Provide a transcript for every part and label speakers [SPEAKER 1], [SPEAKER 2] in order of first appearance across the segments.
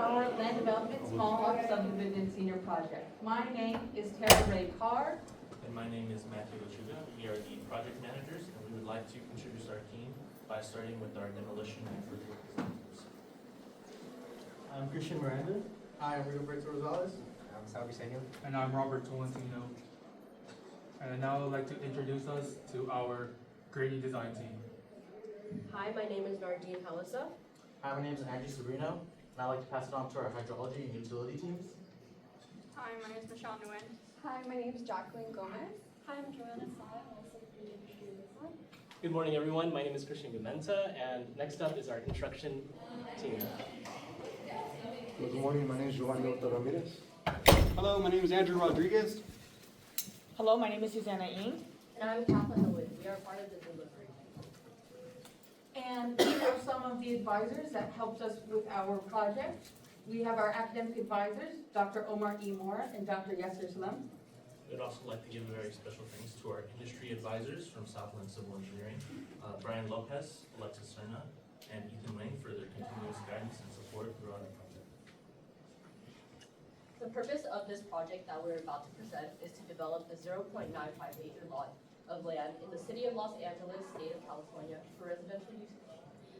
[SPEAKER 1] our land development small lot subdivision senior project. My name is Tara Ray Carr.
[SPEAKER 2] And my name is Matthew Lechuga. We are the project managers, and we would like to introduce our team by starting with our demolition and further representatives.
[SPEAKER 3] I'm Christian Miranda.
[SPEAKER 4] Hi, I'm Roberto Rosales.
[SPEAKER 5] I'm Salvi Senio.
[SPEAKER 3] And I'm Robert Tolentino. And now I'd like to introduce us to our grading design team.
[SPEAKER 6] Hi, my name is Nardine Halissa.
[SPEAKER 4] Hi, my name is Andrew Sabrino, and I'd like to pass it on to our hydrology and utility teams.
[SPEAKER 7] Hi, my name is Michelle Nguyen.
[SPEAKER 8] Hi, my name is Jacqueline Gomez.
[SPEAKER 9] Hi, I'm Joanna Sai, also from the industry design.
[SPEAKER 10] Good morning, everyone. My name is Christian Gumenta, and next up is our construction team.
[SPEAKER 5] Good morning, my name is Giovanni Otto Ramirez.
[SPEAKER 11] Hello, my name is Andrew Rodriguez.
[SPEAKER 12] Hello, my name is Susanna Ng.
[SPEAKER 6] And I'm Kathleen Hillwood. We are part of the delivery.
[SPEAKER 1] And these are some of the advisors that helped us with our project. We have our academic advisors, Dr. Omar E. Mora and Dr. Yasser Salam.
[SPEAKER 2] We'd also like to give a very special thanks to our industry advisors from Southland Civil Engineering, Brian Lopez, Alexis Serna, and Ethan Wayne for their continuous guidance and support throughout our project.
[SPEAKER 6] The purpose of this project that we're about to present is to develop a 0.95 acre lot of land in the city of Los Angeles, state of California, for residential usage.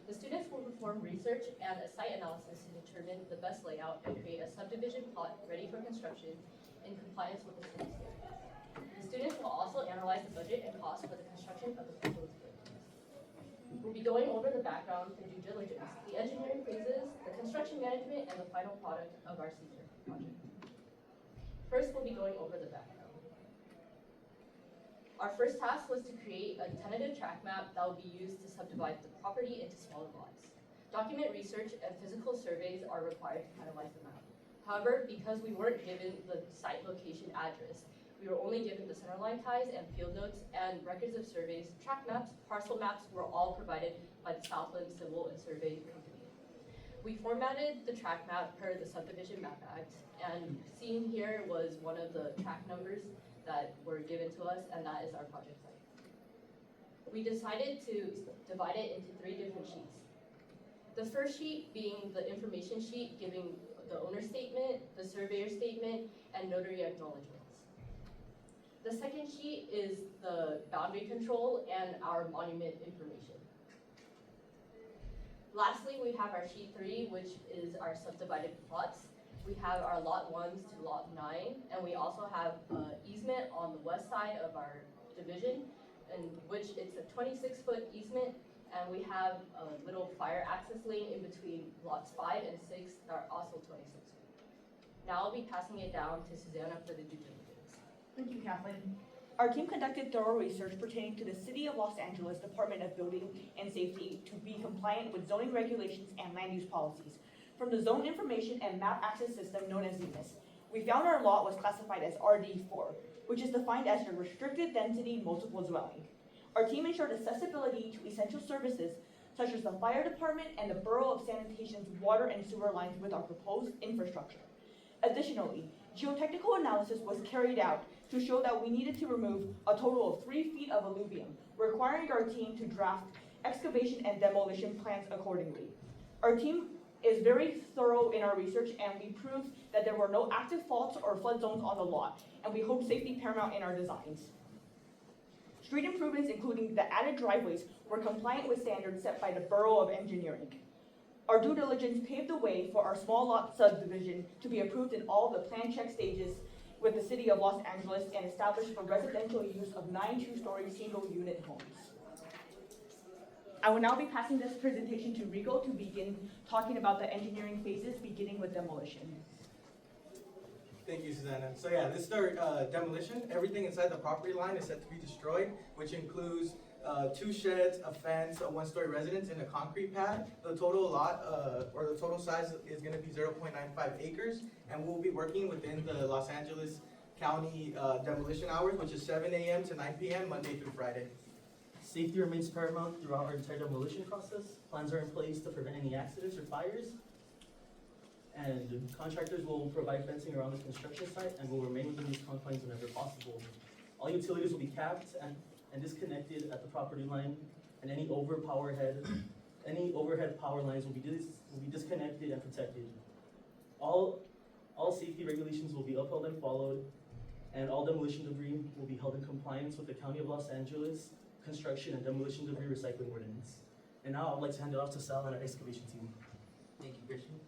[SPEAKER 6] The students will perform research and a site analysis to determine the best layout and create a subdivision plot ready for construction in compliance with the city standards. The students will also analyze the budget and cost for the construction of the proposed buildings. We'll be going over the background, the due diligence, the engineering phases, the construction management, and the final product of our senior project. First, we'll be going over the background. Our first task was to create a tentative track map that will be used to subdivide the property into smaller lots. Document research and physical surveys are required to finalize the map. However, because we weren't given the site location address, we were only given the centerline ties and field notes and records of surveys. Track maps, parcel maps were all provided by the Southland Civil and Survey Company. We formatted the track map per the Subdivision Map Act, and seen here was one of the track numbers that were given to us, and that is our project site. We decided to divide it into 3 different sheets. The first sheet being the information sheet giving the owner statement, the surveyor statement, and notary acknowledgements. The second sheet is the boundary control and our monument information. Lastly, we have our sheet 3, which is our subdivided plots. We have our lot 1s to lot 9, and we also have easement on the west side of our division, in which it's a 26-foot easement, and we have a little fire access lane in between lots 5 and 6 that are also 26 feet. Now I'll be passing it down to Susanna for the due diligence.
[SPEAKER 12] Thank you, Kathleen. Our team conducted thorough research pertaining to the City of Los Angeles Department of Building and Safety to be compliant with zoning regulations and land use policies. From the Zone Information and Map Access System known as ZEMIS, we found our lot was classified as RD4, which is defined as a restricted density multiple dwelling. Our team ensured accessibility to essential services such as the fire department and the Borough of Sanitation's water and sewer lines with our proposed infrastructure. Additionally, geotechnical analysis was carried out to show that we needed to remove a total of 3 feet of alluvium, requiring our team to draft excavation and demolition plans accordingly. Our team is very thorough in our research, and we proved that there were no active faults or flood zones on the lot, and we hold safety paramount in our designs. Street improvements, including the added driveways, were compliant with standards set by the Borough of Engineering. Our due diligence paved the way for our small lot subdivision to be approved in all the plan check stages with the City of Los Angeles and established for residential use of 9 2-story single-unit homes. I will now be passing this presentation to Rico to begin talking about the engineering phases, beginning with demolition.
[SPEAKER 4] Thank you, Susanna. So yeah, let's start demolition. Everything inside the property line is set to be destroyed, which includes 2 sheds, a fence, a 1-story residence, and a concrete pad. The total lot, or the total size is gonna be 0.95 acres, and we'll be working within the Los Angeles County demolition hours, which is 7 a.m. to 9 p.m. Monday through Friday.
[SPEAKER 3] Safety remains paramount throughout our entire demolition process. Plans are in place to prevent any accidents or fires. And contractors will provide fencing around the construction site and will remain within these confines whenever possible. All utilities will be capped and disconnected at the property line, and any overhead power lines will be disconnected and protected. All safety regulations will be upheld and followed, and all demolition debris will be held in compliance with the County of Los Angeles Construction and Demolition Debris Recycling Ordinance. And now I'd like to hand it off to Sal and our excavation team.
[SPEAKER 13] Thank you, Christian.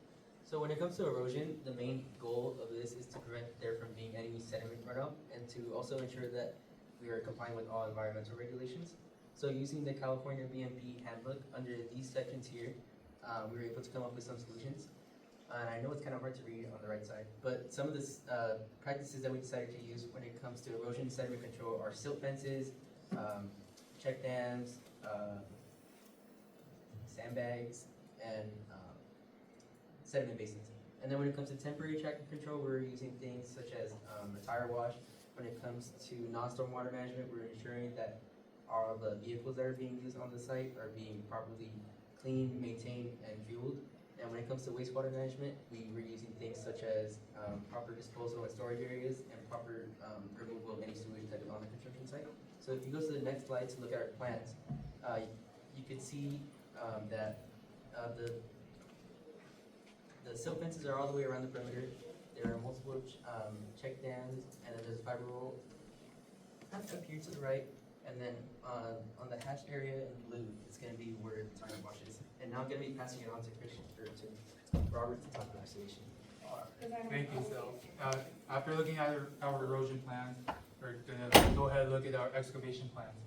[SPEAKER 13] So when it comes to erosion, the main goal of this is to prevent there from being any sediment runoff and to also ensure that we are complying with all environmental regulations. So using the California BMP handbook under these sections here, we were able to come up with some solutions. And I know it's kind of hard to read on the right side, but some of the practices that we decided to use when it comes to erosion and sediment control are silt fences, check dams, sandbags, and sediment basins. And then when it comes to temporary traffic control, we're using things such as a tire wash. When it comes to non-stormwater management, we're ensuring that all the vehicles that are being used on the site are being properly cleaned, maintained, and fueled. And when it comes to wastewater management, we were using things such as proper disposal and storage areas and proper removal of any sewage that is on the construction site. So if you go to the next slide to look at our plans, you can see that the silt fences are all the way around the perimeter. There are multiple check dams, and then there's a fiber roll up here to the right. And then on the hatched area in blue, it's going to be where the tire wash is. And now I'm going to be passing it on to Christian or to Robert to talk about excavation.
[SPEAKER 14] Thank you, Sal. After looking at our erosion plans, we're gonna go ahead and look at our excavation plans.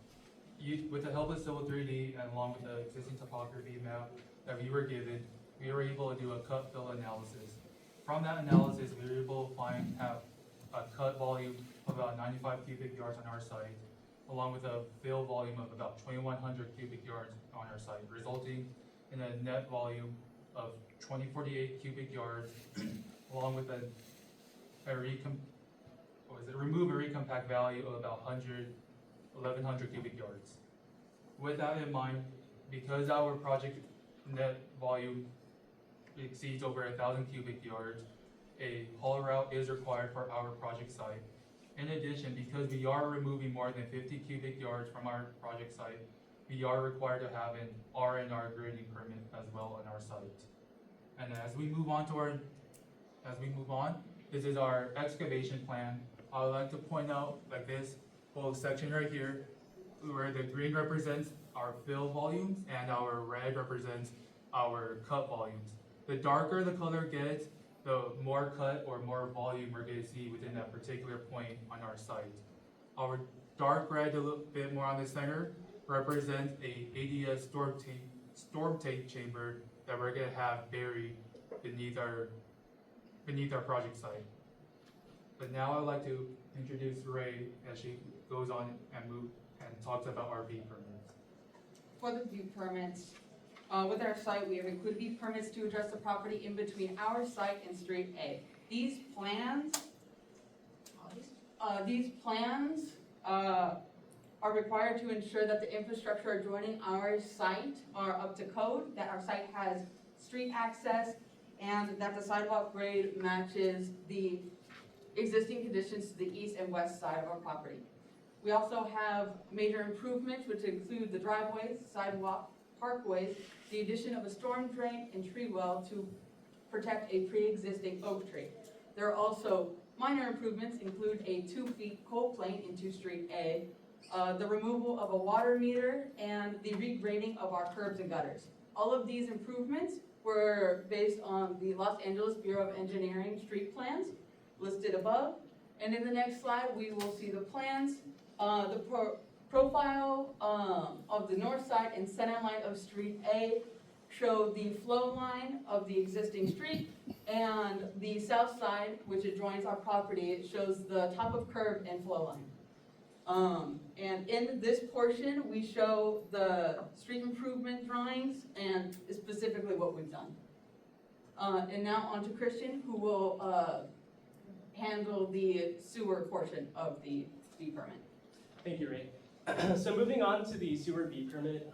[SPEAKER 14] With the help of Civil 3D and along with the existing topography map that we were given, we were able to do a cut fill analysis. From that analysis, we were able to have a cut volume of about 95 cubic yards on our site, along with a fill volume of about 2,100 cubic yards on our site, resulting in a net volume of 2,048 cubic yards, along with remove a recompact value of about 1,100 cubic yards. With that in mind, because our project net volume exceeds over 1,000 cubic yards, a haul route is required for our project site. In addition, because we are removing more than 50 cubic yards from our project site, we are required to have an R&R grading permit as well on our site. And as we move on, this is our excavation plan. I would like to point out like this whole section right here, where the green represents our fill volumes and our red represents our cut volumes. The darker the color gets, the more cut or more volume we're going to see within that particular point on our site. Our dark red, a little bit more on the center, represents a ADS storm tank chamber that we're going to have buried beneath our project site. But now I'd like to introduce Ray as she goes on and talks about our V permits.
[SPEAKER 1] For the view permits, with our site, we have included V permits to address the property in between our site and Street A. These plans are required to ensure that the infrastructure adjoining our site are up to code, that our site has street access, and that the sidewalk grade matches the existing conditions to the east and west side of our property. We also have major improvements, which include the driveways, sidewalk, parkways, the addition of a storm drain and tree well to protect a pre-existing oak tree. There are also minor improvements, include a 2-foot cold plane into Street A, the removal of a water meter, and the regrading of our curbs and gutters. All of these improvements were based on the Los Angeles Bureau of Engineering street plans listed above. And in the next slide, we will see the plans. The profile of the north side and center line of Street A show the flow line of the existing street, and the south side, which adjoins our property, it shows the top of curb and flow line. And in this portion, we show the street improvement drawings and specifically what we've done. And now on to Christian, who will handle the sewer portion of the V permit.
[SPEAKER 10] Thank you, Ray. So moving on to the sewer V permit,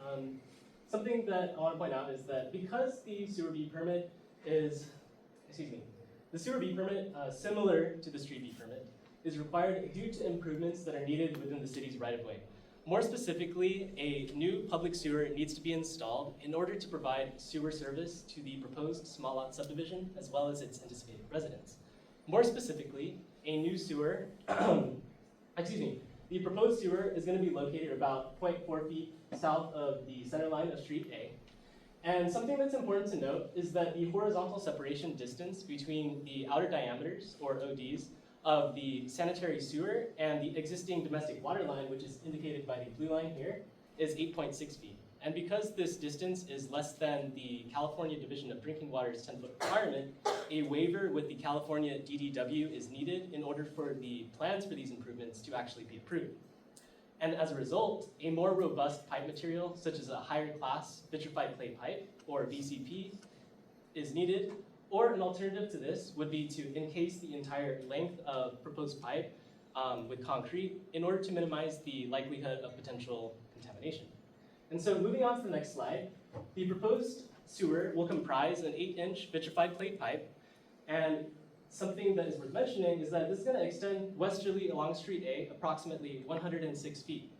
[SPEAKER 10] something that I want to point out is that because the sewer V permit is, similar to the street V permit, is required due to improvements that are needed within the city's right-of-way. More specifically, a new public sewer needs to be installed in order to provide sewer service to the proposed small lot subdivision as well as its anticipated residents. More specifically, a new sewer, the proposed sewer is going to be located about 0.4 feet south of the center line of Street A. And something that's important to note is that the horizontal separation distance between the outer diameters, or ODs, of the sanitary sewer and the existing domestic water line, which is indicated by the blue line here, is 8.6 feet. And because this distance is less than the California Division of Drinking Water's 10-foot requirement, a waiver with the California DDW is needed in order for the plans for these improvements to actually be approved. And as a result, a more robust pipe material, such as a higher class vitrified clay pipe, or VCP, is needed. Or an alternative to this would be to encase the entire length of proposed pipe with concrete in order to minimize the likelihood of potential contamination. And so moving on to the next slide, the proposed sewer will comprise an 8-inch vitrified clay pipe. And something that is worth mentioning is that this is going to extend westerly along Street A approximately 106 feet.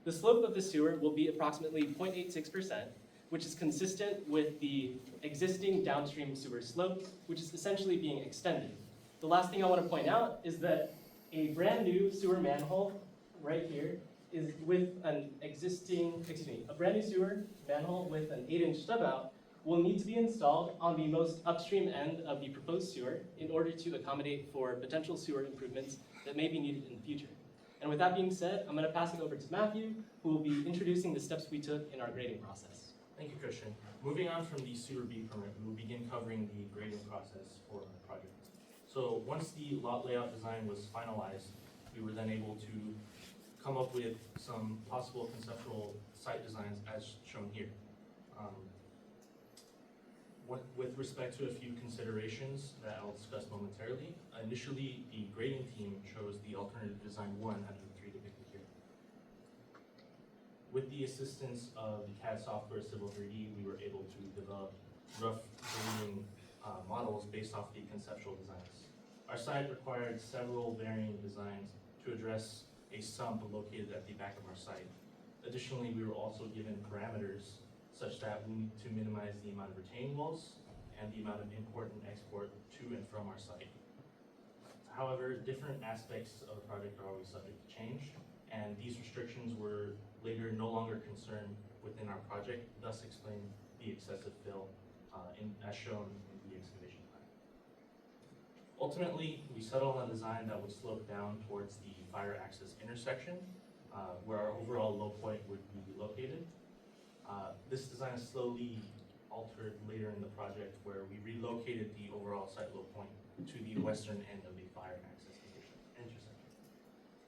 [SPEAKER 10] The slope of the sewer will be approximately 0.86%, which is consistent with the existing downstream sewer slope, which is essentially being extended. The last thing I want to point out is that a brand new sewer manhole right here is with an a brand new sewer manhole with an 8-inch stub out will need to be installed on the most upstream end of the proposed sewer in order to accommodate for potential sewer improvements that may be needed in the future. And with that being said, I'm going to pass it over to Matthew, who will be introducing the steps we took in our grading process.
[SPEAKER 2] Thank you, Christian. Moving on from the sewer B permit, we will begin covering the grading process for our project. So once the lot layout design was finalized, we were then able to come up with some possible conceptual site designs as shown here. With respect to a few considerations that I'll discuss momentarily, initially the grading team chose the alternative design 1 out of the 3 depicted here. With the assistance of the CAD software Civil 3D, we were able to develop rough grading models based off the conceptual designs. Our site required several varying designs to address a sump located at the back of our site. Additionally, we were also given parameters such that we need to minimize the amount of retaining walls and the amount of import and export to and from our site. However, different aspects of the project are always subject to change, and these restrictions were later no longer concerned within our project, thus explain the excessive fill as shown in the excavation plan. Ultimately, we settled on a design that would slope down towards the fire access intersection, where our overall low point would be located. This design is slowly altered later in the project, where we relocated the overall site low point to the western end of the fire access intersection.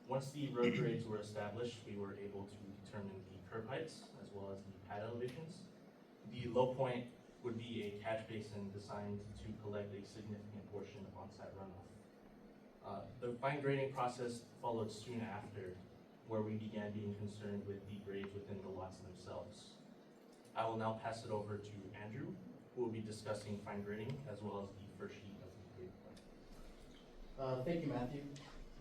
[SPEAKER 2] Once the road grades were established, we were able to determine the curb heights as well as the pad elevations. The low point would be a catch basin designed to collect a significant portion of on-site runoff. The fine grading process followed soon after, where we began being concerned with the grades within the lots themselves. I will now pass it over to Andrew, who will be discussing fine grading as well as the first sheet of the grading plan.
[SPEAKER 3] Thank you, Matthew.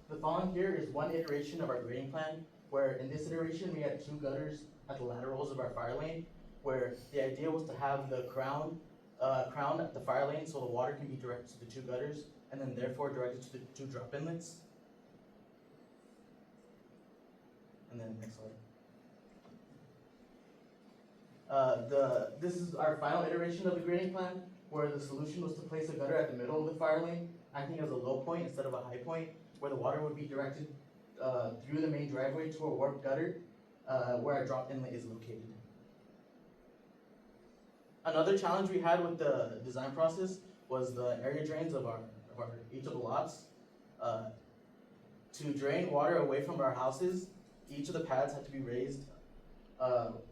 [SPEAKER 3] The following here is one iteration of our grading plan, where in this iteration we had 2 gutters at the laterals of our fire lane, where the idea was to have the crown at the fire lane so the water can be directed to the 2 gutters and then therefore directed to the 2 drop inlets. And then next slide. This is our final iteration of the grading plan, where the solution was to place a gutter at the middle of the fire lane, acting as a low point instead of a high point, where the water would be directed through the main driveway to a warped gutter, where our drop inlet is located. Another challenge we had with the design process was the area drains of each of the lots. To drain water away from our houses, each of the pads had to be raised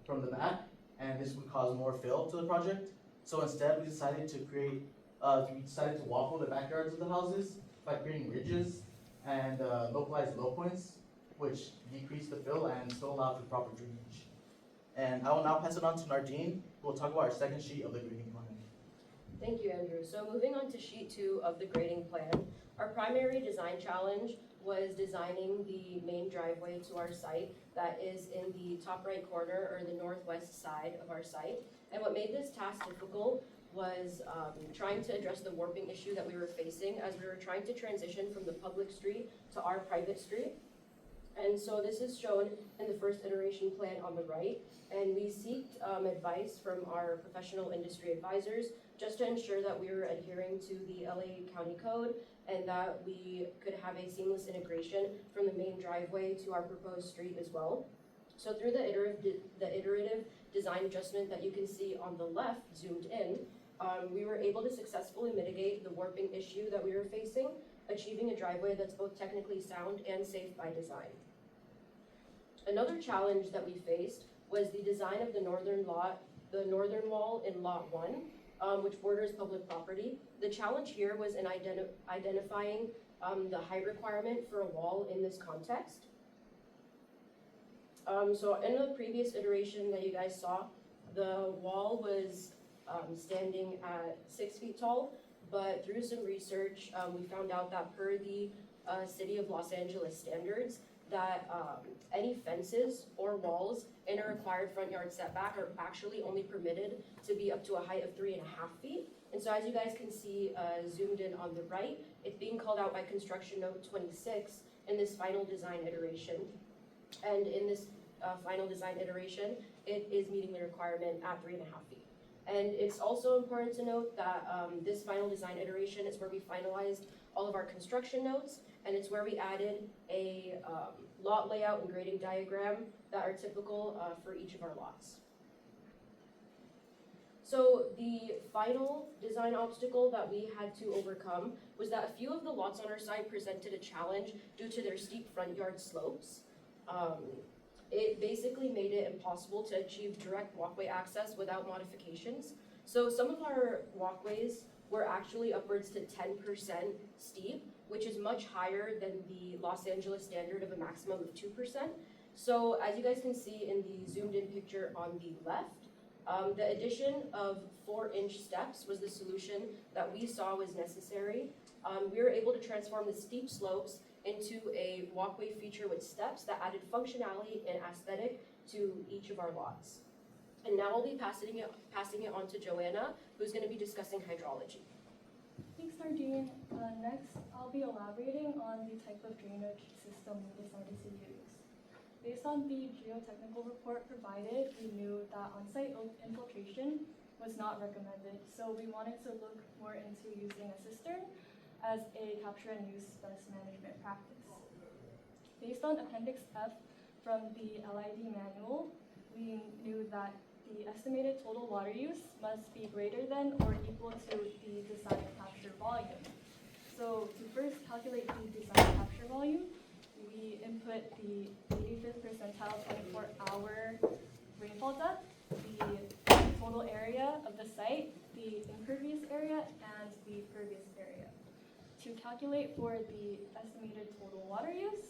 [SPEAKER 3] from the mat, and this would cause more fill to the project. So instead, we decided to waffle the backyards of the houses by creating ridges and localized low points, which decrease the fill and still allow for proper drainage. And I will now pass it on to Nardine, who will talk about our second sheet of the grading plan.
[SPEAKER 6] Thank you, Andrew. So moving on to sheet 2 of the grading plan, our primary design challenge was designing the main driveway to our site that is in the top right corner or the northwest side of our site. And what made this task difficult was trying to address the warping issue that we were facing as we were trying to transition from the public street to our private street. And so this is shown in the first iteration plan on the right, and we seeked advice from our professional industry advisors just to ensure that we were adhering to the LA County Code and that we could have a seamless integration from the main driveway to our proposed street as well. So through the iterative design adjustment that you can see on the left, zoomed in, we were able to successfully mitigate the warping issue that we were facing, achieving a driveway that's both technically sound and safe by design. Another challenge that we faced was the design of the northern wall in lot 1, which borders public property. The challenge here was in identifying the height requirement for a wall in this context. So in the previous iteration that you guys saw, the wall was standing at 6 feet tall, but through some research, we found out that per the City of Los Angeles standards, that any fences or walls in a required front yard setback are actually only permitted to be up to a height of 3.5 feet. And so as you guys can see zoomed in on the right, it's being called out by construction note 26 in this final design iteration. And in this final design iteration, it is meeting the requirement at 3.5 feet. And it's also important to note that this final design iteration is where we finalized all of our construction notes, and it's where we added a lot layout and grading diagram that are typical for each of our lots. So the final design obstacle that we had to overcome was that a few of the lots on our site presented a challenge due to their steep front yard slopes. It basically made it impossible to achieve direct walkway access without modifications. So some of our walkways were actually upwards to 10% steep, which is much higher than the Los Angeles standard of a maximum of 2%. So as you guys can see in the zoomed in picture on the left, the addition of 4-inch steps was the solution that we saw was necessary. We were able to transform the steep slopes into a walkway feature with steps that added functionality and aesthetic to each of our lots. And now I'll be passing it on to Joanna, who's going to be discussing hydrology.
[SPEAKER 9] Thanks, Nardine. Next, I'll be elaborating on the type of drainage system we decided to use. Based on the geotechnical report provided, we knew that on-site infiltration was not recommended, so we wanted to look more into using a cistern as a capture and use best management practice. Based on Appendix F from the LID manual, we knew that the estimated total water use must be greater than or equal to the design capture volume. So to first calculate the design capture volume, we input the 85th percentile 24-hour rainfall depth, the total area of the site, the impervious area, and the pervious area. To calculate for the estimated total water use,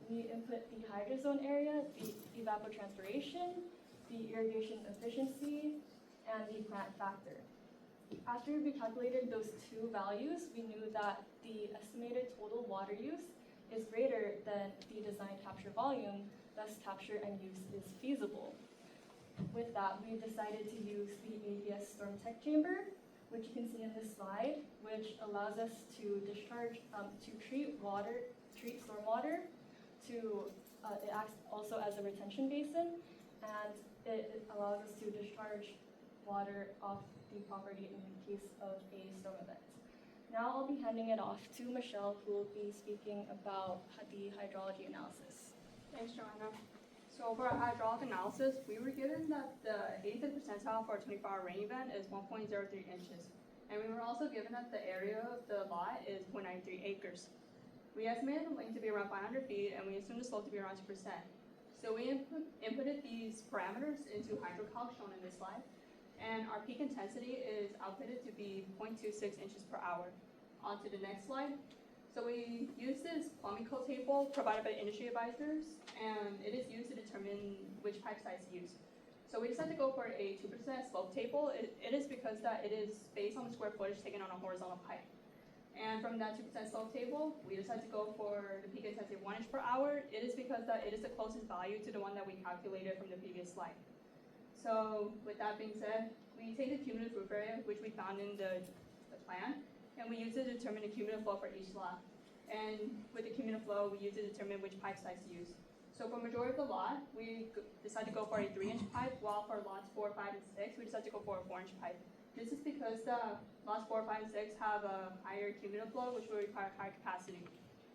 [SPEAKER 9] we input the hydrozone area, the evapotranspiration, the irrigation efficiency, and the plant factor. After we calculated those two values, we knew that the estimated total water use is greater than the design capture volume, thus capture and use is feasible. With that, we decided to use the ABS Storm Tech Chamber, which you can see in this slide, which allows us to discharge, to treat stormwater, it acts also as a retention basin, and it allows us to discharge water off the property in case of a storm event. Now I'll be handing it off to Michelle, who will be speaking about the hydrology analysis.
[SPEAKER 7] Thanks, Joanna. So for our hydraulic analysis, we were given that the 85th percentile for a 24-hour rain event is 1.03 inches. And we were also given that the area of the lot is 0.93 acres. We estimated the length to be around 500 feet, and we assumed the slope to be around 2%. So we inputted these parameters into HydroCalc shown in this slide, and our peak intensity is outputted to be 0.26 inches per hour. On to the next slide. So we use this plumbing code table provided by industry advisors, and it is used to determine which pipe size to use. So we decided to go for a 2% slope table. It is because that it is based on the square footage taken on a horizontal pipe. And from that 2% slope table, we decided to go for the peak intensity of 1 inch per hour. It is because that it is the closest value to the one that we calculated from the previous slide. So with that being said, we take the cumulative roof area, which we found in the plan, and we use it to determine the cumulative flow for each lot. And with the cumulative flow, we use it to determine which pipe size to use. So for majority of the lot, we decided to go for a 3-inch pipe, while for lots 4, 5, and 6, we decided to go for a 4-inch pipe. This is because the lots 4, 5, and 6 have a higher cumulative flow, which will require higher capacity.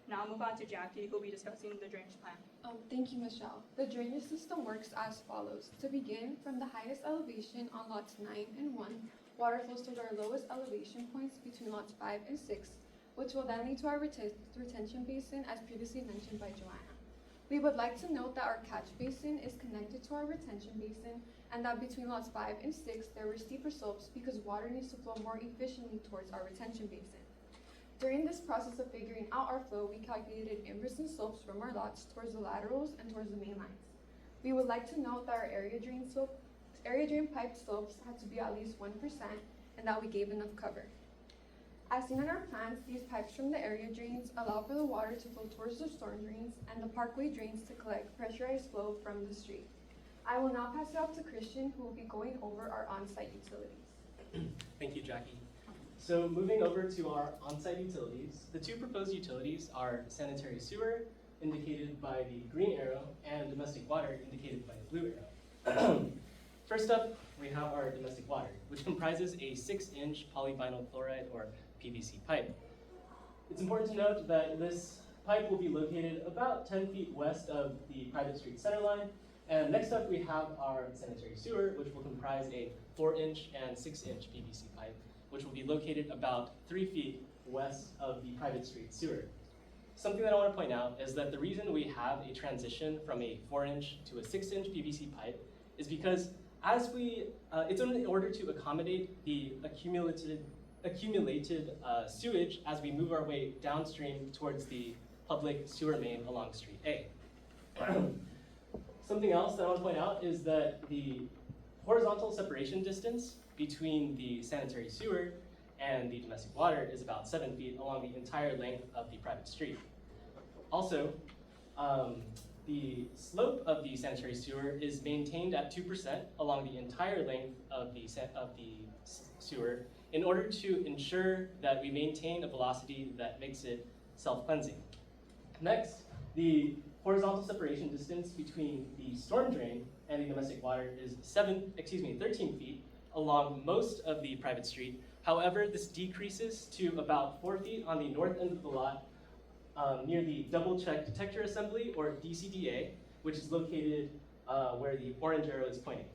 [SPEAKER 7] Now I'll move on to Jackie, who will be discussing the drainage plan.
[SPEAKER 8] Thank you, Michelle. The drainage system works as follows. To begin, from the highest elevation on lots 9 and 1, water flows to our lowest elevation points between lots 5 and 6, which will then lead to our retention basin, as previously mentioned by Joanna. We would like to note that our catch basin is connected to our retention basin, and that between lots 5 and 6, there were steeper slopes because water needs to flow more efficiently towards our retention basin. During this process of figuring out our flow, we calculated inverse slopes from our lots towards the laterals and towards the main lines. We would like to note that our area drain pipe slopes had to be at least 1% and that we gave enough cover. As seen in our plans, these pipes from the area drains allow for the water to flow towards the storm drains and the parkway drains to collect pressurized flow from the street. I will now pass it off to Christian, who will be going over our on-site utilities.
[SPEAKER 10] Thank you, Jackie. So moving over to our on-site utilities, the two proposed utilities are sanitary sewer, indicated by the green arrow, and domestic water, indicated by the blue arrow. First up, we have our domestic water, which comprises a 6-inch polyvinyl chloride, or PVC pipe. It's important to note that this pipe will be located about 10 feet west of the private street center line. And next up, we have our sanitary sewer, which will comprise a 4-inch and 6-inch PVC pipe, which will be located about 3 feet west of the private street sewer. Something that I want to point out is that the reason we have a transition from a 4-inch to a 6-inch PVC pipe is because it's in order to accommodate the accumulated sewage as we move our way downstream towards the public sewer main along Street A. Something else that I want to point out is that the horizontal separation distance between the sanitary sewer and the domestic water is about 7 feet along the entire length of the private street. Also, the slope of the sanitary sewer is maintained at 2% along the entire length of the sewer in order to ensure that we maintain a velocity that makes it self-cleansing. Next, the horizontal separation distance between the storm drain and the domestic water is 13 feet along most of the private street. However, this decreases to about 4 feet on the north end of the lot near the double check detector assembly, or DCDA, which is located where the orange arrow is pointing.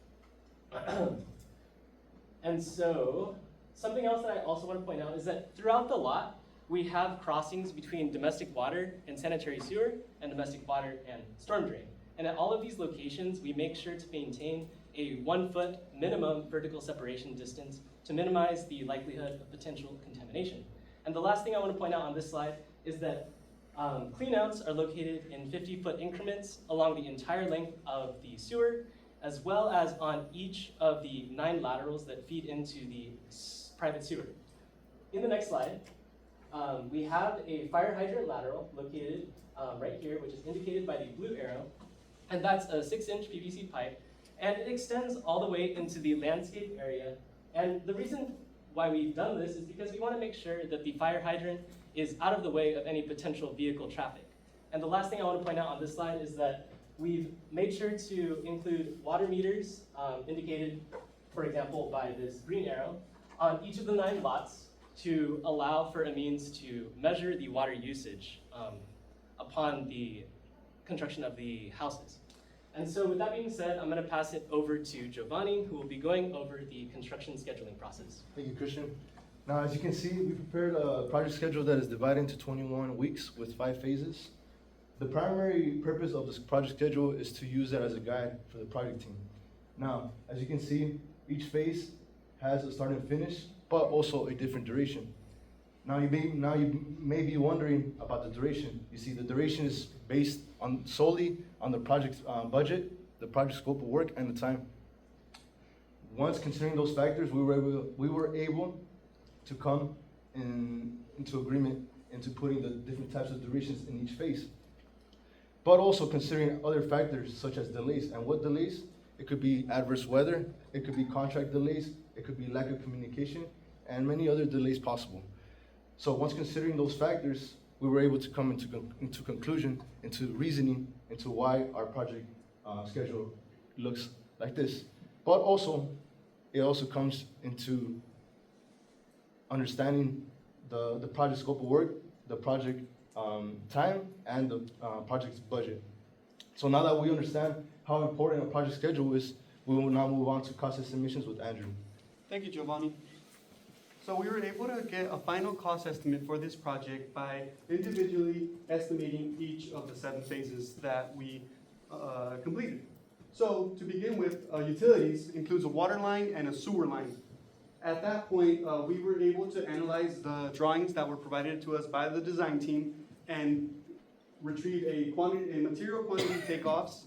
[SPEAKER 10] And so, something else that I also want to point out is that throughout the lot, we have crossings between domestic water and sanitary sewer, and domestic water and storm drain. And at all of these locations, we make sure to maintain a 1-foot minimum vertical separation distance to minimize the likelihood of potential contamination. And the last thing I want to point out on this slide is that cleanouts are located in 50-foot increments along the entire length of the sewer, as well as on each of the 9 laterals that feed into the private sewer. In the next slide, we have a fire hydrant lateral located right here, which is indicated by the blue arrow, and that's a 6-inch PVC pipe, and it extends all the way into the landscape area. And the reason why we've done this is because we want to make sure that the fire hydrant is out of the way of any potential vehicle traffic. And the last thing I want to point out on this slide is that we've made sure to include water meters, indicated, for example, by this green arrow, on each of the 9 lots to allow for a means to measure the water usage upon the construction of the houses. And so with that being said, I'm going to pass it over to Giovanni, who will be going over the construction scheduling process.
[SPEAKER 5] Thank you, Christian. Now, as you can see, we prepared a project schedule that is divided into 21 weeks with 5 phases. The primary purpose of this project schedule is to use that as a guide for the project team. Now, as you can see, each phase has a start and finish, but also a different duration. Now you may be wondering about the duration. You see, the duration is based solely on the project's budget, the project scope of work, and the time. once considering those factors, we were able to come into agreement into putting the different types of durations in each phase. But also considering other factors such as delays. And what delays? It could be adverse weather, it could be contract delays, it could be lack of communication, and many other delays possible. So once considering those factors, we were able to come into conclusion, into reasoning, into why our project schedule looks like this. But also, it also comes into understanding the project scope of work, the project time, and the project's budget. So now that we understand how important a project schedule is, we will now move on to cost estimations with Andrew.
[SPEAKER 11] Thank you, Giovanni. So we were able to get a final cost estimate for this project by individually estimating each of the 7 phases that we completed. So to begin with, utilities includes a water line and a sewer line. At that point, we were able to analyze the drawings that were provided to us by the design team and retrieve a material quantity takeoff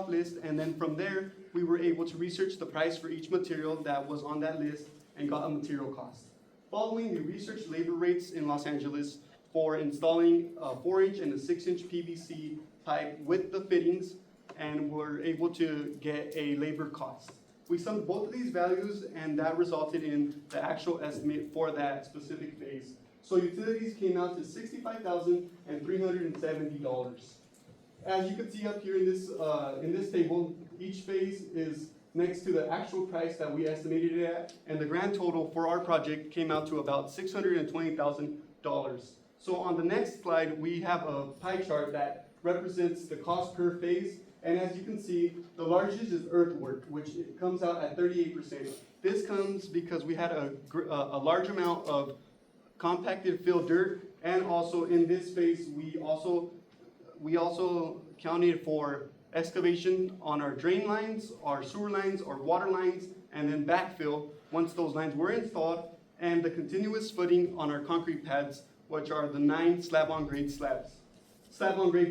[SPEAKER 11] list, and then from there, we were able to research the price for each material that was on that list and got a material cost. Following, we researched labor rates in Los Angeles for installing a 4-inch and a 6-inch PVC pipe with the fittings, and were able to get a labor cost. We summed both of these values, and that resulted in the actual estimate for that specific phase. So utilities came out to $65,370. As you can see up here in this table, each phase is next to the actual price that we estimated it at, and the grand total for our project came out to about $620,000. So on the next slide, we have a pie chart that represents the cost per phase, and as you can see, the largest is earthwork, which comes out at 38%. This comes because we had a large amount of compacted filled dirt, and also in this phase, we also counted for excavation on our drain lines, our sewer lines, our water lines, and then backfill once those lines were installed, and the continuous footing on our concrete pads, which are the 9 slab-on-grade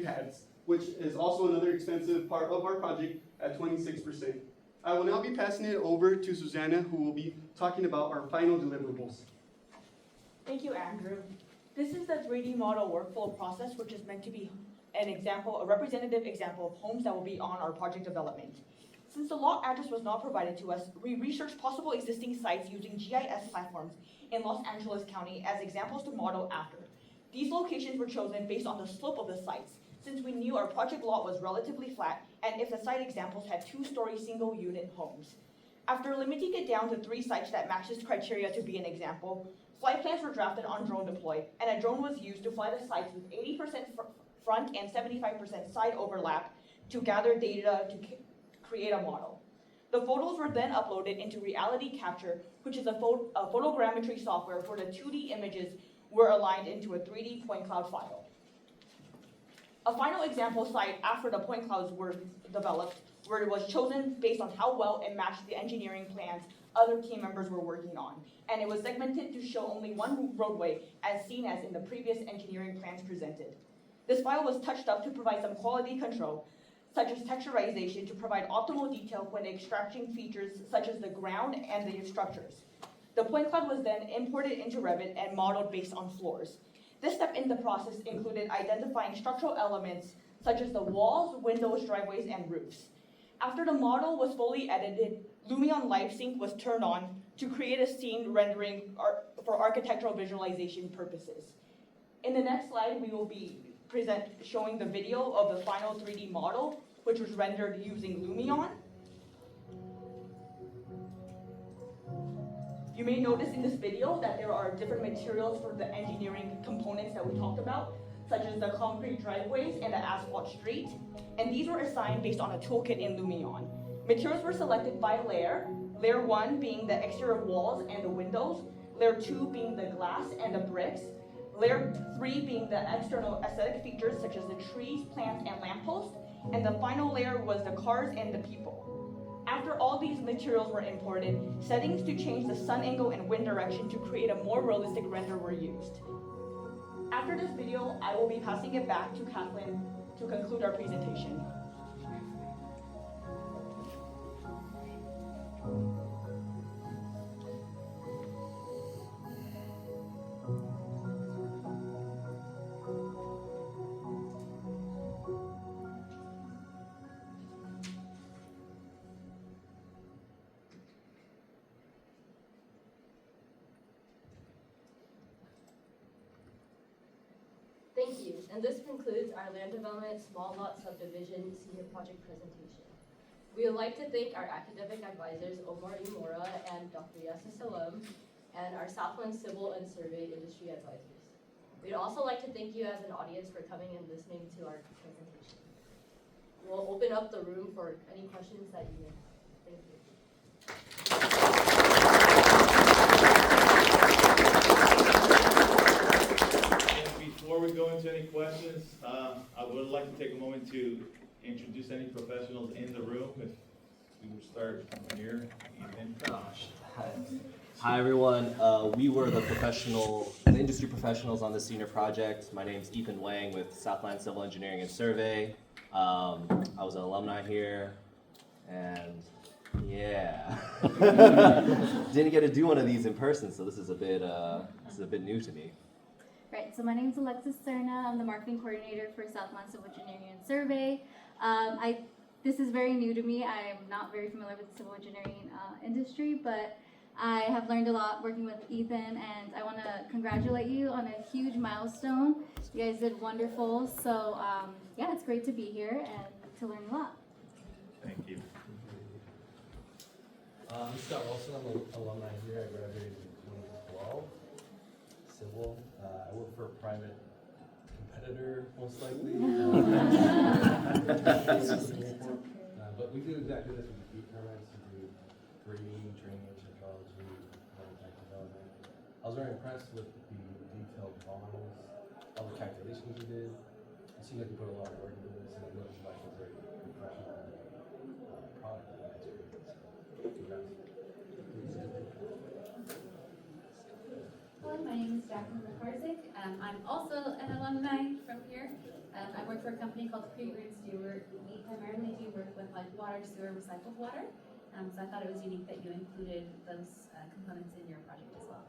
[SPEAKER 11] pads, which is also another expensive part of our project at 26%. I will now be passing it over to Susanna, who will be talking about our final deliverables.
[SPEAKER 12] Thank you, Andrew. This is the 3D model workflow process, which is meant to be a representative example of homes that will be on our project development. Since the lot address was not provided to us, we researched possible existing sites using GIS platforms in Los Angeles County as examples to model after. These locations were chosen based on the slope of the sites, since we knew our project lot was relatively flat and if the site examples had 2-story single-unit homes. After limiting it down to 3 sites that matched this criteria to be an example, flight plans were drafted on drone deploy, and a drone was used to fly the sites with 80% front and 75% side overlap to gather data to create a model. The photos were then uploaded into Reality Capture, which is a photogrammetry software where the 2D images were aligned into a 3D point cloud file. A final example site after the point clouds were developed, where it was chosen based on how well it matched the engineering plans other team members were working on, and it was segmented to show only one roadway as seen as in the previous engineering plans presented. This file was touched up to provide some quality control, such as texturization to provide optimal detail when extracting features such as the ground and the structures. The point cloud was then imported into Revit and modeled based on floors. This step in the process included identifying structural elements such as the walls, windows, driveways, and roofs. After the model was fully edited, Lumion LiveSync was turned on to create a scene rendering for architectural visualization purposes. In the next slide, we will be showing the video of the final 3D model, which was rendered using Lumion. You may notice in this video that there are different materials for the engineering components that we talked about, such as the concrete driveways and the asphalt street, and these were assigned based on a toolkit in Lumion. Materials were selected by layer 1 being the exterior walls and the windows, layer 2 being the glass and the bricks, layer 3 being the external aesthetic features such as the trees, plants, and lampposts, and the final layer was the cars and the people. After all these materials were imported, settings to change the sun angle and wind direction to create a more realistic render were used. After this video, I will be passing it back to Kathleen to conclude our presentation.
[SPEAKER 6] And this concludes our land development small lot subdivision senior project presentation. We would like to thank our academic advisors, Omar Imora and Dr. Yasser Salam, and our Southland Civil and Survey industry advisors. We'd also like to thank you as an audience for coming and listening to our presentation. We'll open up the room for any questions that you may have. Thank you.
[SPEAKER 15] Before we go into any questions, I would like to take a moment to introduce any professionals in the room. If we will start from here, Ethan.
[SPEAKER 16] Hi everyone. We were the industry professionals on the senior project. My name's Ethan Wang with Southland Civil Engineering and Survey. I was an alumni here, and yeah, didn't get to do one of these in person, so this is a bit new to me.
[SPEAKER 17] Right, so my name is Alexis Serna. I'm the marketing coordinator for Southland Civil Engineering and Survey. This is very new to me. I'm not very familiar with the civil engineering industry, but I have learned a lot working with Ethan, and I want to congratulate you on a huge milestone. You guys did wonderful, so yeah, it's great to be here and to learn a lot.
[SPEAKER 15] Thank you.
[SPEAKER 18] I'm Scott Wilson. I'm an alumni here. I graduated in 2012. Civil. I work for a private competitor, most likely. But we do exactly this. We do deep permits, we do grading, drainage, hydrology, type development. I was very impressed with the detailed drawings, all the calculations we did. It seemed like we put a lot of work into this, and it looked like a very professional product. That's great. So, congrats.
[SPEAKER 19] Hello, my name is Jacqueline McCarsick. I'm also an alumni from here. I work for a company called Creek Roots. We primarily do work with like water, sewer, recycled water. So I thought it was unique that you included those components in your project as well.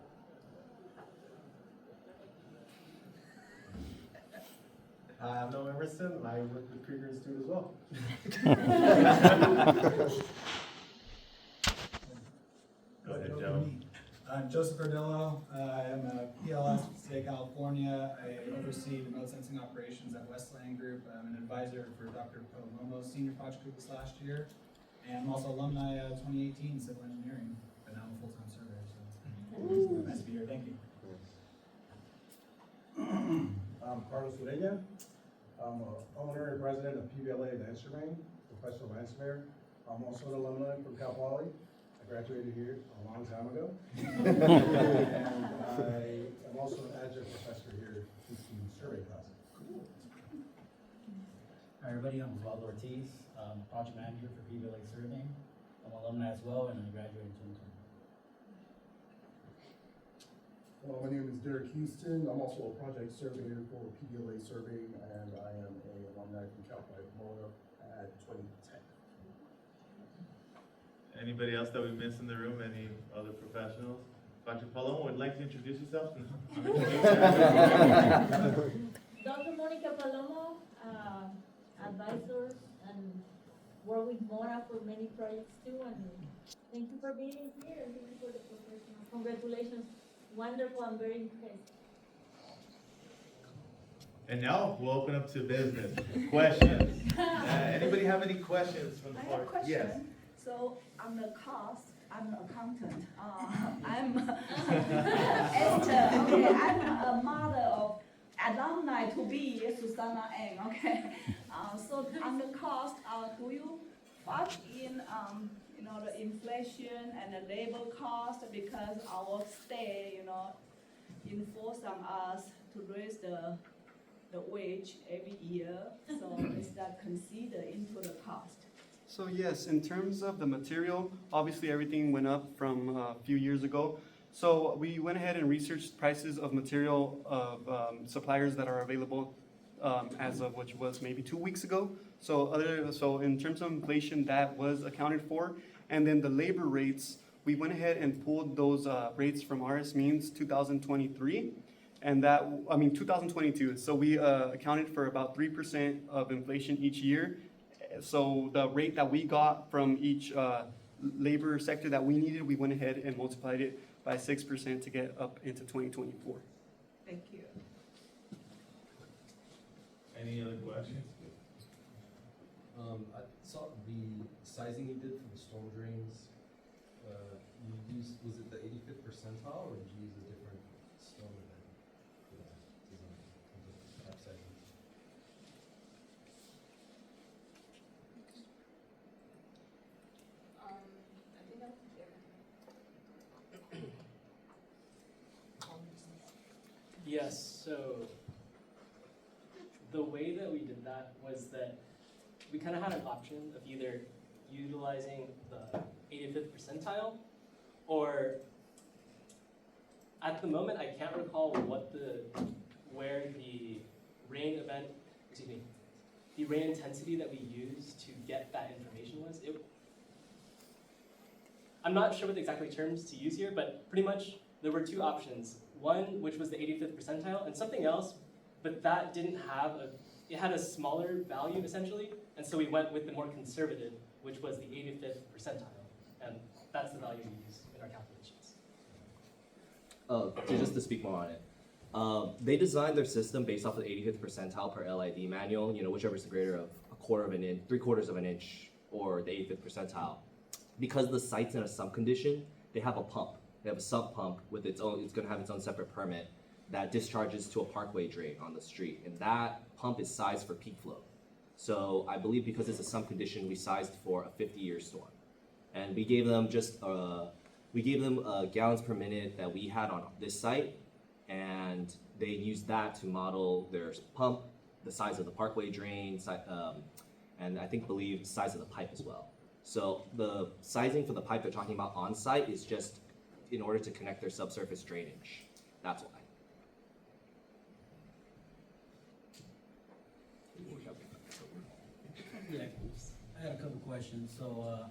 [SPEAKER 18] Hi, I'm Noah Emerson. I work with Creek Roots as well.
[SPEAKER 15] Go ahead, Joe.
[SPEAKER 20] I'm Joseph Verdillo. I am a PLS from the state of California. I oversee remote sensing operations at Westland Group. I'm an advisor for Dr. Pomona's senior project group this last year. And I'm also alumni of 2018 civil engineering, but now I'm a full-time surveyor, so nice to be here. Thank you.
[SPEAKER 21] I'm Carlos Ureña. I'm a owner and president of PBLA Land Surveying, professional land surveyor. I'm also an alumni from Calpoly. I graduated here a long time ago. And I am also an adjunct professor here teaching survey classes.
[SPEAKER 22] Hi everybody, I'm Osvaldo Ortiz, project manager for PBLA Surveying. I'm an alumni as well, and I graduated in 2020.
[SPEAKER 21] Well, my name is Derek Houston. I'm also a project surveyor for PBLA Surveying, and I am an alumni from Pomona at 2010.
[SPEAKER 15] Anybody else that we missed in the room? Any other professionals? Dr. Palomo would like to introduce yourself?
[SPEAKER 23] Dr. Monica Palomo, advisor and work with Mora for many projects too, and thank you for being here and thank you for the professional. Congratulations, wonderful, I'm very impressed.
[SPEAKER 15] And now we'll open up to business. Questions? Anybody have any questions from the floor?
[SPEAKER 24] I have a question.
[SPEAKER 15] Yes.
[SPEAKER 24] So on the cost, I'm an accountant. I'm Esther. Okay, I'm a mother of alumni to be Susanna Ng. Okay, so on the cost, do you factor in the inflation and the labor cost, because our state enforce on us to raise the wage every year? So is that considered into the cost?
[SPEAKER 11] So yes, in terms of the material, obviously everything went up from a few years ago. So we went ahead and researched prices of material of suppliers that are available as of which was maybe 2 weeks ago. So in terms of inflation, that was accounted for. And then the labor rates, we went ahead and pulled those rates from RS Means 2023. And 2022. So we accounted for about 3% of inflation each year. So the rate that we got from each labor sector that we needed, we went ahead and multiplied it by 6% to get up into 2024.
[SPEAKER 24] Thank you.
[SPEAKER 15] questions?
[SPEAKER 18] I saw the sizing you did for the storm drains. You used, was it the 85th percentile, or did you use a different storm event for that design, in terms of pipe sizing?
[SPEAKER 6] I think that's different.
[SPEAKER 10] Yes, so the way that we did that was that we kind of had an option of either utilizing the 85th percentile, or at the moment I can't recall where the rain event, excuse me, the rain intensity that we used to get that information was. I'm not sure what the exact terms to use here, but pretty much there were two options. One, which was the 85th percentile, and something else, but that didn't have it had a smaller value essentially, and so we went with the more conservative, which was the 85th percentile, and that's the value we use in our calculations.
[SPEAKER 16] Just to speak more on it, they designed their system based off of the 85th percentile per LID manual, whichever is the greater of 1/4 of an inch, 3/4 of an inch, or the 85th percentile. Because the site's in a sump condition, they have a pump. They have a sump pump with its own, it's gonna have its own separate permit that discharges to a parkway drain on the street. And that pump is sized for peak flow. So I believe because it's a sump condition, we sized for a 50-year storm. And we gave them gallons per minute that we had on this site, and they used that to model their pump, the size of the parkway drain, and I believe the size of the pipe as well. So the sizing for the pipe they're talking about on site is just in order to connect their subsurface drainage. That's why.
[SPEAKER 1] Yeah, I had a couple questions. So, I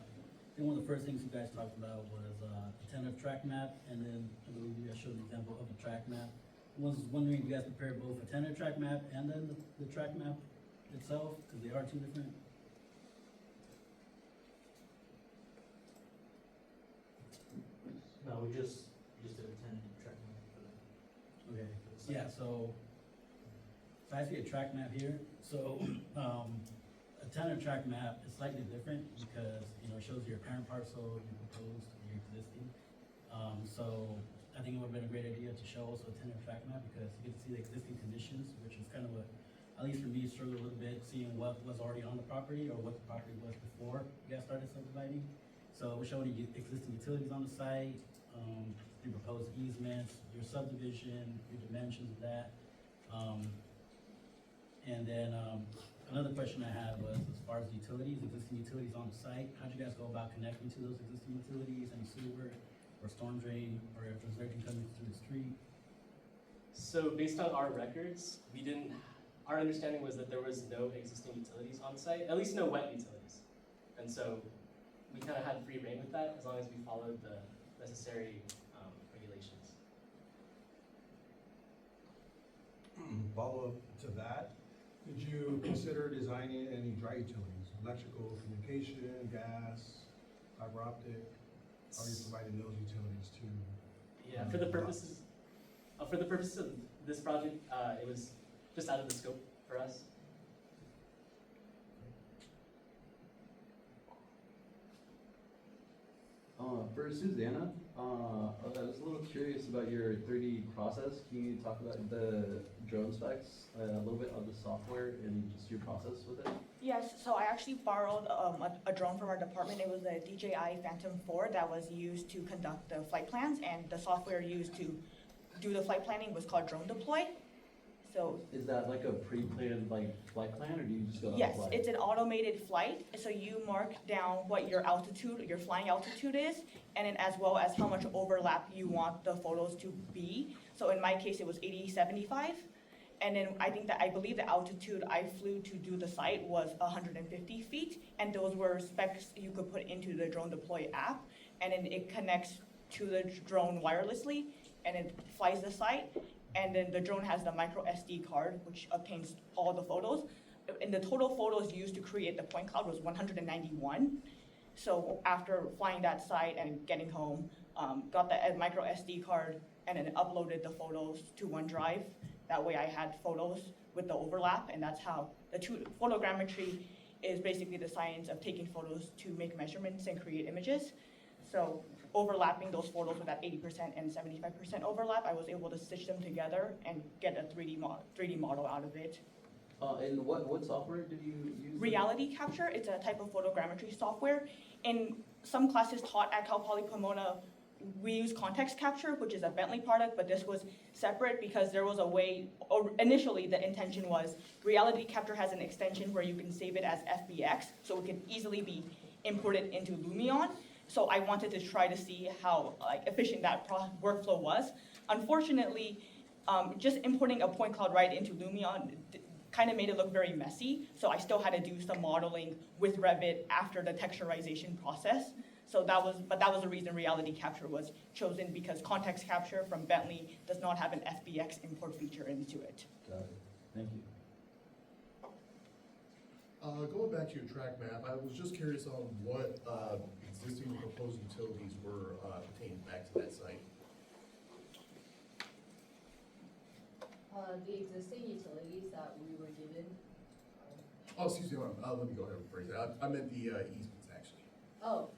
[SPEAKER 1] think one of the first things you guys talked about was the tentative track map, and then I believe you guys showed an example of a track map. I was wondering if you guys prepared both a tentative track map and then the track map itself, because they are two different.
[SPEAKER 3] No, we just did a 10 track map for that.
[SPEAKER 1] Okay. Yeah. So I see a track map here. So a tentative track map is slightly different because it shows your parent parcel, your proposed, your existing. So I think it would have been a great idea to show also a tentative track map because you get to see the existing conditions, which is kind of what, at least for me, struggled a little bit seeing what was already on the property or what the property was before you guys started subdividing. So we're showing you existing utilities on the site, your proposed easements, your subdivision, your dimensions of that. And then another question I had was as far as utilities, existing utilities on the site, how'd you guys go about connecting to those existing utilities, any sewer or storm drain, or if there's anything coming through the street?
[SPEAKER 10] So based on our records, our understanding was that there was no existing utilities on site, at least no wet utilities. And so we kind of had free reign with that as long as we followed the necessary regulations.
[SPEAKER 20] Follow up to that, did you consider designing any dry utilities, electrical, communication, gas, fiber optic? How are you providing those utilities to?
[SPEAKER 10] Yeah, for the purposes of this project, it was just out of the scope for us.
[SPEAKER 4] For Susanna, I was a little curious about your 3D process. Can you talk about the drone specs, a little bit of the software and just your process with it?
[SPEAKER 12] Yes, so I actually borrowed a drone from our department. It was a DJI Phantom 4 that was used to conduct the flight plans, and the software used to do the flight planning was called Drone Deploy. So
[SPEAKER 4] is that like a pre-planned flight plan, or do you just go on
[SPEAKER 12] yes,
[SPEAKER 4] flight?
[SPEAKER 12] it's an automated flight. So you mark down what your altitude, your flying altitude is, and then as well as how much overlap you want the photos to be. So in my case, it was 80-75. And then I believe the altitude I flew to do the site was 150 feet. And those were specs you could put into the Drone Deploy app. And then it connects to the drone wirelessly, and it flies the site. And then the drone has the micro SD card, which obtains all the photos. And the total photos used to create the point cloud was 191. So after flying that site and getting home, got the micro SD card and then uploaded the photos to OneDrive. That way I had photos with the overlap, and that's how photogrammetry is basically the science of taking photos to make measurements and create images. So overlapping those photos with that 80% and 75% overlap, I was able to stitch them together and get a 3D model out of it.
[SPEAKER 4] And what software did you use?
[SPEAKER 12] Reality capture, it's a type of photogrammetry software. In some classes taught at Calpoly Pomona, we use context capture, which is a Bentley product, but this was separate because there was a way, or initially the intention was reality capture has an extension where you can save it as FBX, so it can easily be imported into Lumion. So I wanted to try to see how efficient that workflow was. Unfortunately, just importing a point cloud right into Lumion kind of made it look very messy, so I still had to do some modeling with Revit after the texturization process. So that was the reason reality capture was chosen, because context capture from Bentley does not have an FBX import feature into it.
[SPEAKER 4] Got it. Thank you.
[SPEAKER 2] Going back to your track map, I was just curious on what existing proposed utilities were pertaining back to that site.
[SPEAKER 6] The existing utilities that we were given.
[SPEAKER 2] Oh, excuse me, let me go ahead and rephrase that. I meant the easements, actually.
[SPEAKER 6] Oh,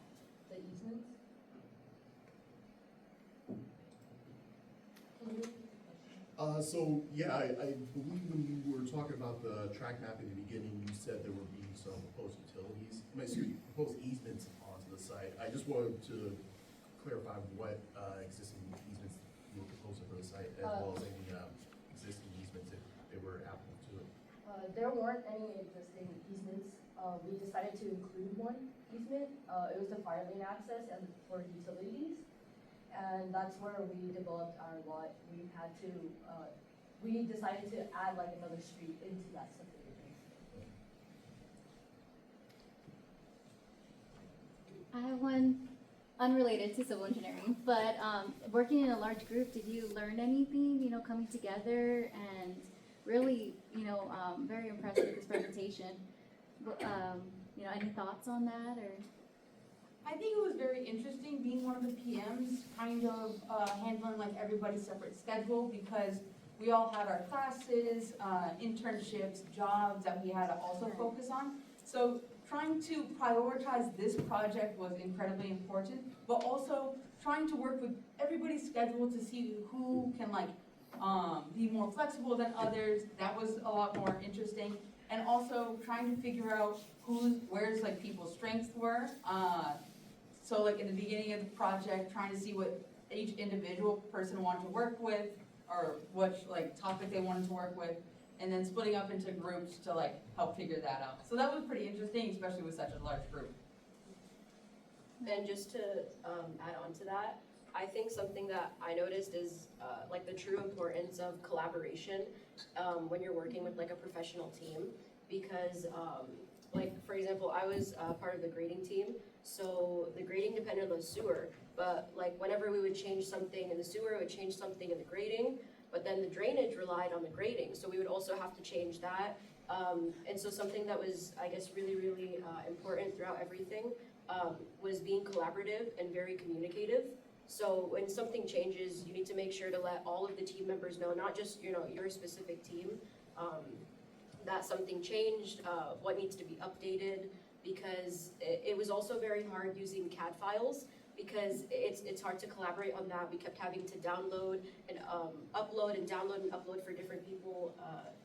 [SPEAKER 6] the easements?
[SPEAKER 2] So, yeah, I believe when you were talking about the track map in the beginning, you said there would be some proposed utilities, proposed easements onto the site. I just wanted to clarify what existing easements you were proposing for the site, as well as any existing easements if they were applicable to it.
[SPEAKER 6] There weren't any existing easements. We decided to include one easement. It was the fire lane access and for utilities. And that's where we developed our lot. We decided to add like another street into that subdivision.
[SPEAKER 17] I have one unrelated to civil engineering, but working in a large group, did you learn anything, coming together and really, very impressed with this presentation. Any thoughts on that or?
[SPEAKER 9] I think it was very interesting being one of the PMs, kind of handling like everybody's separate schedule, because we all had our classes, internships, jobs that we had to also focus on. So trying to prioritize this project was incredibly important, but also trying to work with everybody's schedule to see who can be more flexible than others. That was a lot more interesting. And also trying to figure out where's people's strengths were. So in the beginning of the project, trying to see what each individual person wanted to work with, or what topic they wanted to work with, and then splitting up into groups to help figure that out. So that was pretty interesting, especially with such a large group.
[SPEAKER 6] And just to add on to that, I think something that I noticed is the true importance of collaboration when you're working with a professional team, because for example, I was part of the grading team, so the grading depended on the sewer, but whenever we would change something in the sewer, it would change something in the grading, but then the drainage relied on the grading, so we would also have to change that. And so something that was, I guess, really, really important throughout everything was being collaborative and very communicative. So when something changes, you need to make sure to let all of the team members know, not just your specific team, that something changed, what needs to be updated, because it was also very hard using CAD files, because it's hard to collaborate on that. We kept having to download and upload and download and upload for different people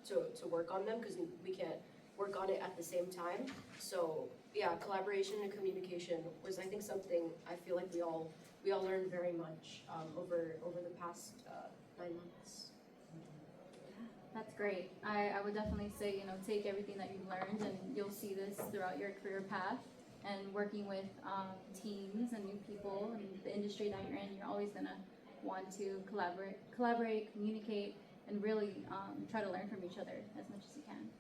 [SPEAKER 6] to work on them, because we can't work on it at the same time. So yeah, collaboration and communication was, I think, something I feel like we all learned very much over the past 9 months.
[SPEAKER 17] That's great. I would definitely say, take everything that you've learned, and you'll see this throughout your career path. And working with teams and new people and the industry that you're in, you're always gonna want to collaborate, communicate, and really try to learn from each other as much as you can.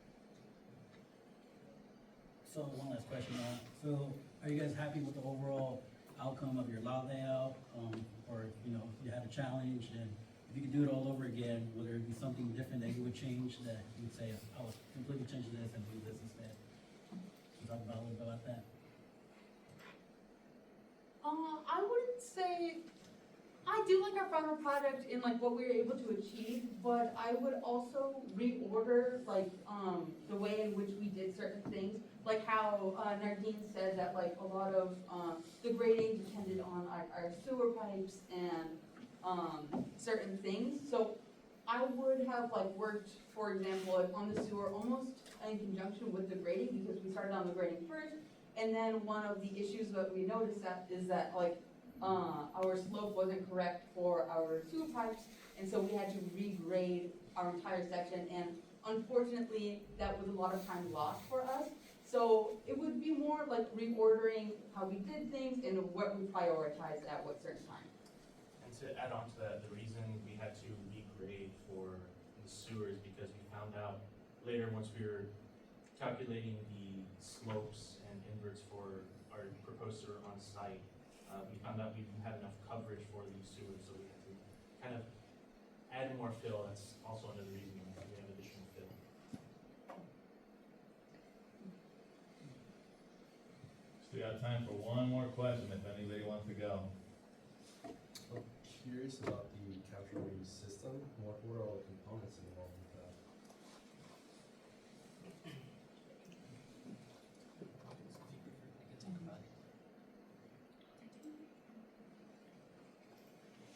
[SPEAKER 1] So one last question. So are you guys happy with the overall outcome of your lot layout? Or if you had a challenge, and if you could do it all over again, would there be something different that you would change, that you would say, I would completely change this and do this instead? Can you talk about a little bit about that?
[SPEAKER 9] I wouldn't say I do like our final product and like what we were able to achieve, but I would also reorder like, the way in which we did certain things. Like how, Nardine said that like a lot of, the grading depended on our sewer pipes and, certain things. So I would have like worked, for example, like on the sewer almost in conjunction with the grading, because we started on the grading first. And then one of the issues that we noticed that is that like, our slope wasn't correct for our sewer pipes, and so we had to regrade our entire section, and unfortunately, that was a lot of time lost for us. So it would be more like reordering how we did things and what we prioritized at what certain time.
[SPEAKER 7] And to add on to that, the reason we had to regrade for the sewers because we found out later, once we were calculating the slopes and inverts for our proposed sewer on site, we found out we didn't have enough coverage for these sewers, so we had to kind of add more fill. That's also another reason we have additional fill.
[SPEAKER 15] Still got time for one more question if anybody wants to go.
[SPEAKER 18] I'm curious about the Calpoly system. What are all the components involved with that?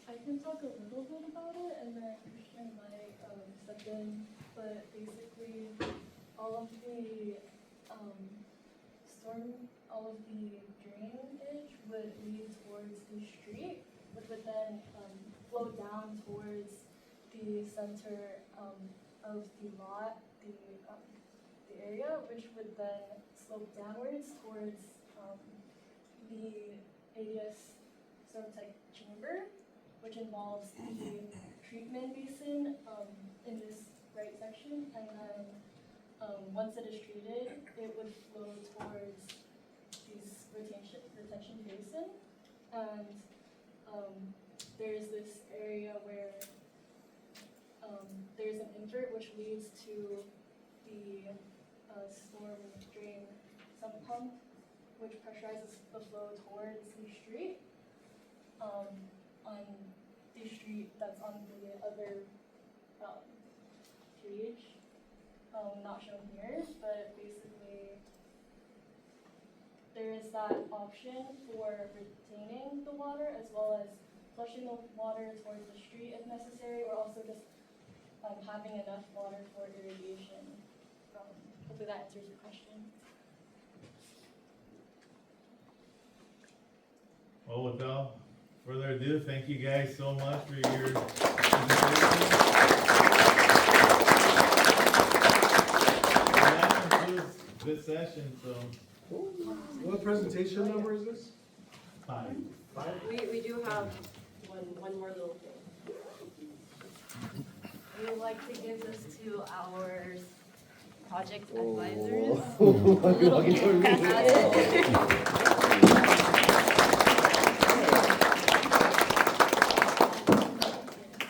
[SPEAKER 8] I can talk a little bit about it and then Christian might step in, but basically all of the all of the drainage would lead towards the street, which would then flow down towards the center of the lot, the area, which would then slope downwards towards the ADS Tech chamber, which involves the treatment basin in this right section, and then once it is treated, it would flow towards this retention basin, and there's this area where there's an invert which leads to the storm drain sump pump, which pressurizes the flow towards the street. On the street that's on the other page, not shown here, but basically there is that option for retaining the water as well as flushing the water towards the street if necessary, or also just having enough water for irrigation. Hopefully that answers your question.
[SPEAKER 15] Well, without further ado, thank you guys so much for your that concludes this session, so.
[SPEAKER 21] What presentation number is this?
[SPEAKER 15] 5.
[SPEAKER 6] We do have one more little thing. We would like to give this to our project advisors.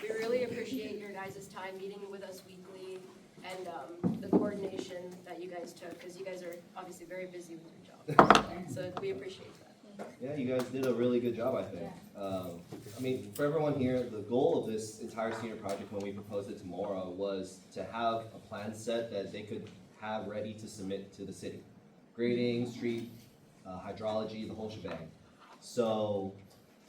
[SPEAKER 6] We really appreciate your guys' time meeting with us weekly and the coordination that you guys took, because you guys are obviously very busy with your jobs. So we appreciate that.
[SPEAKER 16] Yeah, you guys did a really good job, I think. I mean, for everyone here, the goal of this entire senior project when we proposed it to Mora was to have a plan set that they could have ready to submit to the city. Grading, street, hydrology, the whole shebang. So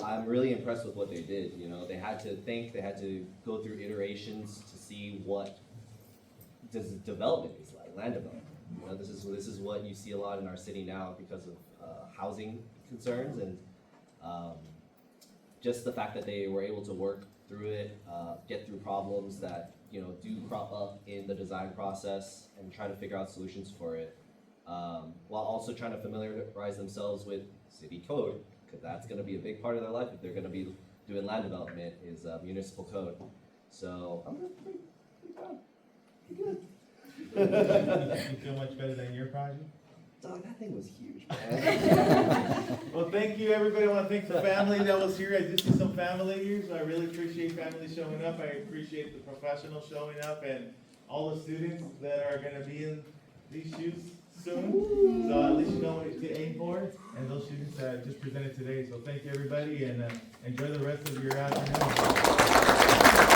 [SPEAKER 16] I'm really impressed with what they did. You know, they had to think, they had to go through iterations to see what does development is like, land development. You know, this is what you see a lot in our city now because of housing concerns and just the fact that they were able to work through it, get through problems that do crop up in the design process and try to figure out solutions for it, while also trying to familiarize themselves with city code, because that's going to be a big part of their life if they're going to be doing land development, is municipal code. So I'm pretty proud. Good.
[SPEAKER 15] You feel much better than your project?
[SPEAKER 16] Dog, that thing was huge, man.
[SPEAKER 15] Well, thank you, everybody. I want to thank the family that was here. I did see some family here, so I really appreciate families showing up. I appreciate the professionals showing up and all the students that are going to be in these shoes soon, so at least you know what to aim for, and those students just presented today. So thank you, everybody, and enjoy the rest of your afternoon.